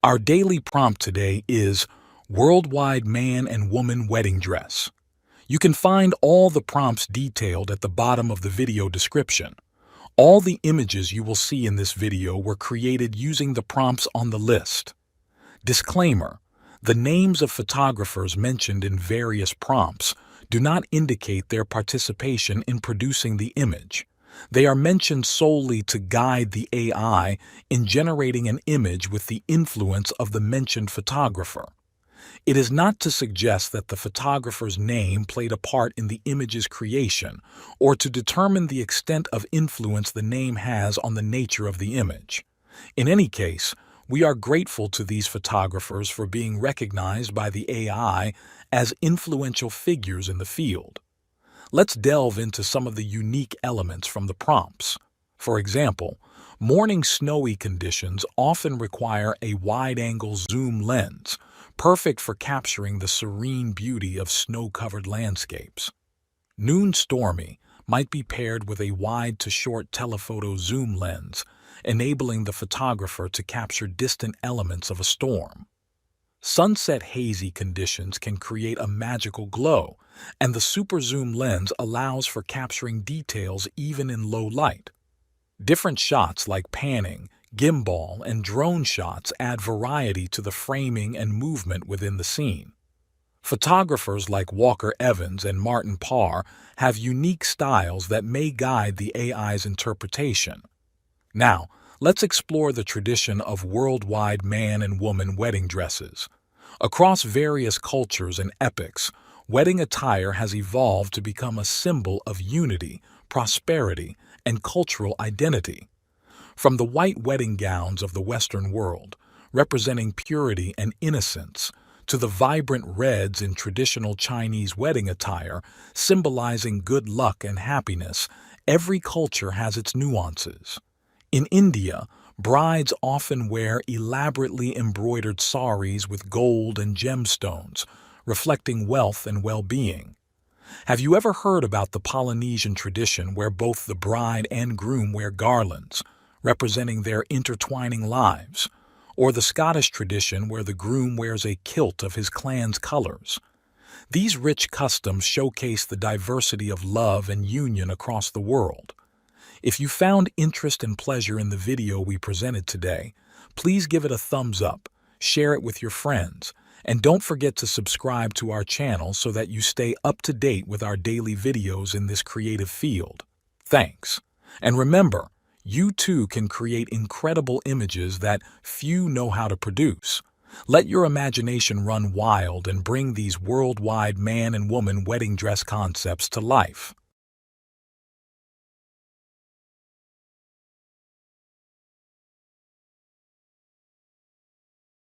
Our daily prompt today is Worldwide Man and Woman Wedding Dress. You can find all the prompts detailed at the bottom of the video description. All the images you will see in this video were created using the prompts on the list. Disclaimer: the names of photographers mentioned in various prompts do not indicate their participation in producing the image. They are mentioned solely to guide the AI in generating an image with the influence of the mentioned photographer. It is not to suggest that the photographer's name played a part in the image's creation or to determine the extent of influence the name has on the nature of the image. In any case, we are grateful to these photographers for being recognized by the AI as influential figures in the field. Let's delve into some of the unique elements from the prompts. For example, morning snowy conditions often require a wide-angle zoom lens, perfect for capturing the serene beauty of snow-covered landscapes. Noon stormy might be paired with a wide to short telephoto zoom lens, enabling the photographer to capture distant elements of a storm. Sunset hazy conditions can create a magical glow, and the Superzoom lens allows for capturing details even in low light. Different shots like panning, gimbal, and drone shots add variety to the framing and movement within the scene. Photographers like Walker Evans and Martin Parr have unique styles that may guide the AI's interpretation. Now, let's explore the tradition of worldwide man and woman wedding dresses. Across various cultures and epochs, wedding attire has evolved to become a symbol of unity, prosperity, and cultural identity. From the white wedding gowns of the Western world, representing purity and innocence, to the vibrant reds in traditional Chinese wedding attire, symbolizing good luck and happiness, every culture has its nuances. In India, brides often wear elaborately embroidered saris with gold and gemstones, reflecting wealth and well-being. Have you ever heard about the Polynesian tradition where both the bride and groom wear garlands, representing their intertwining lives, or the Scottish tradition where the groom wears a kilt of his clan's colors? These rich customs showcase the diversity of love and union across the world. If you found interest and pleasure in the video we presented today, please give it a thumbs up, share it with your friends, and don't forget to subscribe to our channel so that you stay up to date with our daily videos in this creative field. Thanks. And remember, you too can create incredible images that few know how to produce. Let your imagination run wild and bring these worldwide man and woman wedding dress concepts to life.